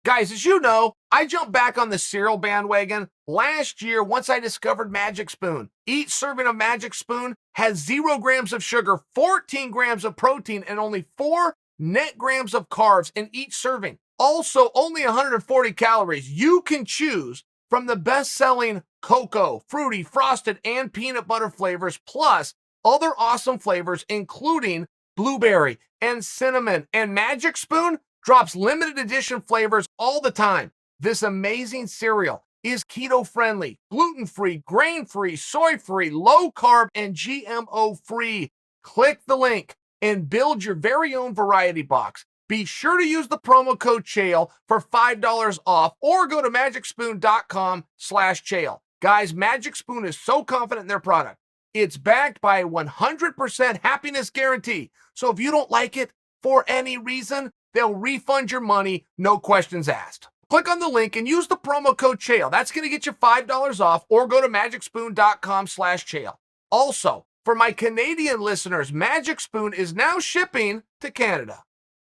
Guys, as you know, I jumped back on the cereal bandwagon last year once I discovered Magic Spoon. Each serving of Magic Spoon has 0 grams of sugar, 14 grams of protein, and only 4 net grams of carbs in each serving. Also, only 140 calories. You can choose from the best-selling cocoa, fruity, frosted, and peanut butter flavors, plus other awesome flavors, including blueberry and cinnamon. And Magic Spoon drops limited edition flavors all the time. This amazing cereal is keto-friendly, gluten-free, grain-free, soy-free, low-carb, and GMO-free. Click the link and build your very own variety box. Be sure to use the promo code Chael for $5 off or go to magicspoon.com/Chael. Guys, Magic Spoon is so confident in their product. It's backed by a 100% happiness guarantee. So if you don't like it for any reason, they'll refund your money, no questions asked. Click on the link and use the promo code Chael. That's going to get you $5 off, or go to magicspoon.com/Chael. Also, for my Canadian listeners, Magic Spoon is now shipping to Canada.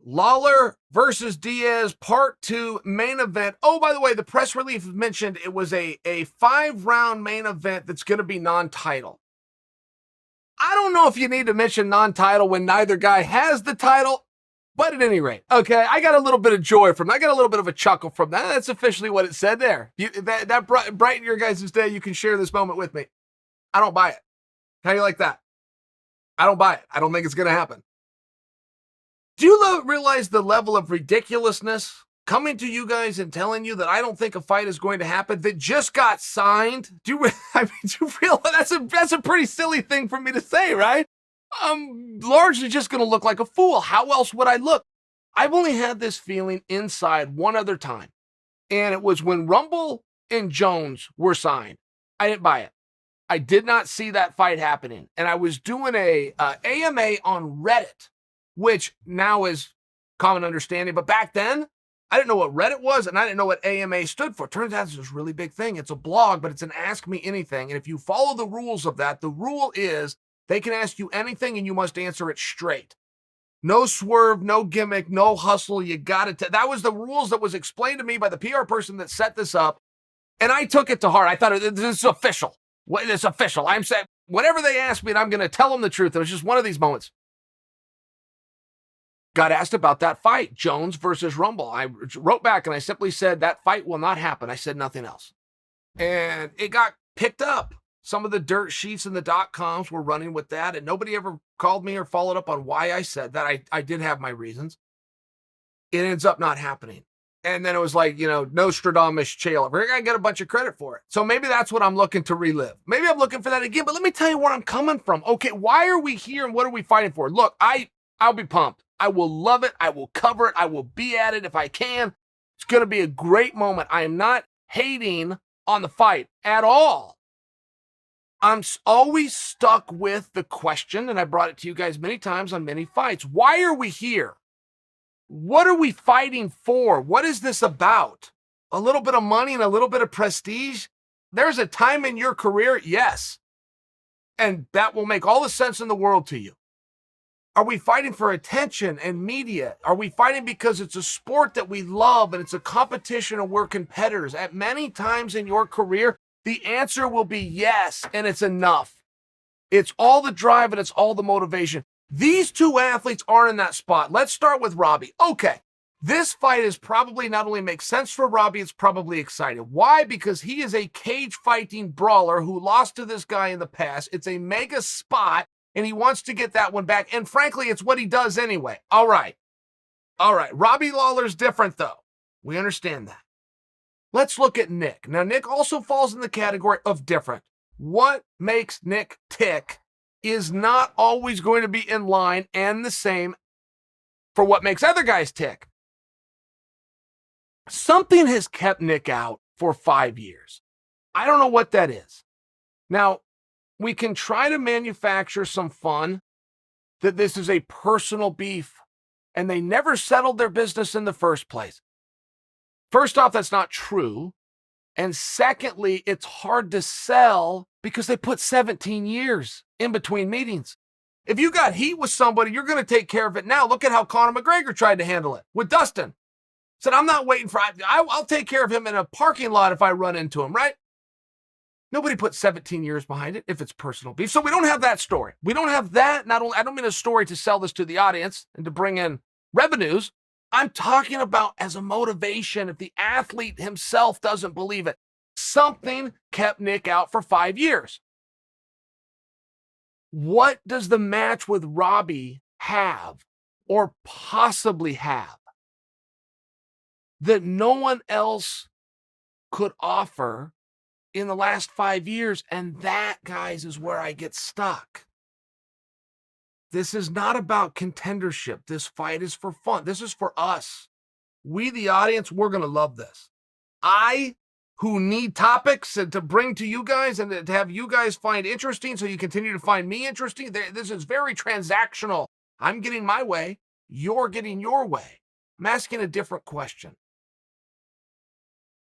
Lawler versus Diaz Part 2 main event. Oh, by the way, the press release mentioned it was a 5-round main event that's going to be non-title. I don't know if you need to mention non-title when neither guy has the title. But at any rate, okay, I got a little bit of joy from that. I got a little bit of a chuckle from that. That's officially what it said there. That brighten your guys' day. You can share this moment with me. I don't buy it. How do you like that? I don't buy it. I don't think it's going to happen. Do you realize the level of ridiculousness coming to you guys and telling you that I don't think a fight is going to happen that just got signed? Do you realize that's a pretty silly thing for me to say, right? I'm largely just going to look like a fool. How else would I look? I've only had this feeling inside one other time, and it was when Rumble and Jones were signed. I didn't buy it. I did not see that fight happening, and I was doing a AMA on Reddit, which now is common understanding, but back then, I didn't know what Reddit was, and I didn't know what AMA stood for. Turns out it's this really big thing. It's a blog, but it's an Ask Me Anything, and if you follow the rules of that, the rule is they can ask you anything, and you must answer it straight. No swerve, no gimmick, no hustle. You got it. That was the rules that was explained to me by the PR person that set this up, and I took it to heart. I thought, this is official. It's official. I'm saying, whatever they ask me, and I'm going to tell them the truth. It was just one of these moments. Got asked about that fight, Jones versus Rumble. I wrote back, and I simply said, that fight will not happen. I said nothing else. And it got picked up. Some of the dirt sheets and the .coms were running with that, and nobody ever called me or followed up on why I said that. I did have my reasons. It ends up not happening. And then it was like, Nostradamus Chael. We're going to get a bunch of credit for it. So maybe that's what I'm looking to relive. Maybe I'm looking for that again, but let me tell you where I'm coming from. Okay, why are we here and what are we fighting for? Look, I'll be pumped. I will love it. I will cover it. I will be at it if I can. It's going to be a great moment. I am not hating on the fight at all. I'm always stuck with the question, and I brought it to you guys many times on many fights. Why are we here? What are we fighting for? What is this about? A little bit of money and a little bit of prestige? There's a time in your career, yes. And that will make all the sense in the world to you. Are we fighting for attention and media? Are we fighting because it's a sport that we love and it's a competition and we're competitors? At many times in your career, the answer will be yes, and it's enough. It's all the drive and it's all the motivation. These two athletes aren't in that spot. Let's start with Robbie. Okay, this fight is probably not only makes sense for Robbie, it's probably exciting. Why? Because he is a cage fighting brawler who lost to this guy in the past. It's a mega spot, and he wants to get that one back. And frankly, it's what he does anyway. All right. Robbie Lawler's different, though. We understand that. Let's look at Nick. Now, Nick also falls in the category of different. What makes Nick tick is not always going to be in line and the same for what makes other guys tick. Something has kept Nick out for 5 years. I don't know what that is. Now, we can try to manufacture some fun that this is a personal beef and they never settled their business in the first place. First off, that's not true. And secondly, it's hard to sell because they put 17 years in between meetings. If you got heat with somebody, you're going to take care of it now. Look at how Conor McGregor tried to handle it with Dustin. Said, I'm not waiting for, I'll take care of him in a parking lot if I run into him, right? Nobody put 17 years behind it if it's personal beef. So we don't have that story. We don't have that. Not only, I don't mean a story to sell this to the audience and to bring in revenues. I'm talking about as a motivation if the athlete himself doesn't believe it. Something kept Nick out for 5 years. What does the match with Robbie have or possibly have that no one else could offer in the last 5 years? And that, guys, is where I get stuck. This is not about contendership. This fight is for fun. This is for us. We, the audience, we're going to love this. I, who need topics and to bring to you guys and to have you guys find interesting so you continue to find me interesting. This is very transactional. I'm getting my way. You're getting your way. I'm asking a different question.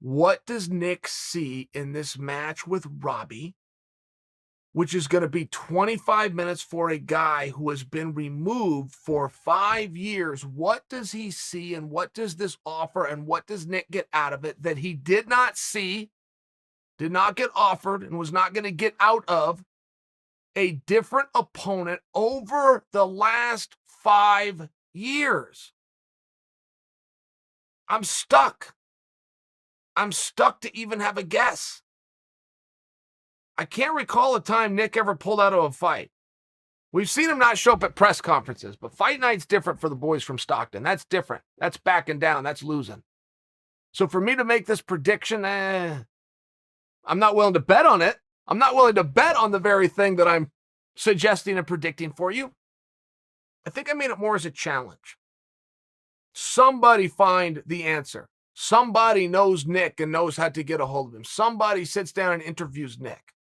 What does Nick see in this match with Robbie, which is going to be 25 minutes for a guy who has been removed for 5 years? What does he see and what does this offer and what does Nick get out of it that he did not see, did not get offered, and was not going to get out of a different opponent over the last 5 years? I'm stuck. I'm stuck to even have a guess. I can't recall a time Nick ever pulled out of a fight. We've seen him not show up at press conferences, but fight night's different for the boys from Stockton. That's different. That's backing down. That's losing. So for me to make this prediction, I'm not willing to bet on it. I'm not willing to bet on the very thing that I'm suggesting and predicting for you. I think I made it more as a challenge. Somebody find the answer. Somebody knows Nick and knows how to get a hold of him. Somebody sits down and interviews Nick.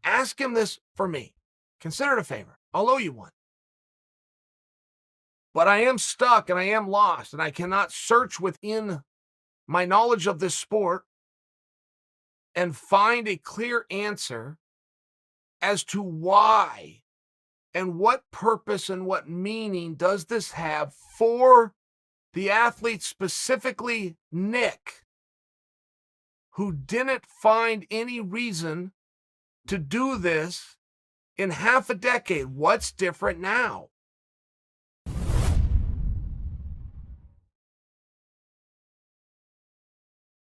Ask him this for me. Consider it a favor. I'll owe you one. But I am stuck and I am lost and I cannot search within my knowledge of this sport and find a clear answer as to why and what purpose and what meaning does this have for the athlete, specifically Nick, who didn't find any reason to do this in half a decade. What's different now?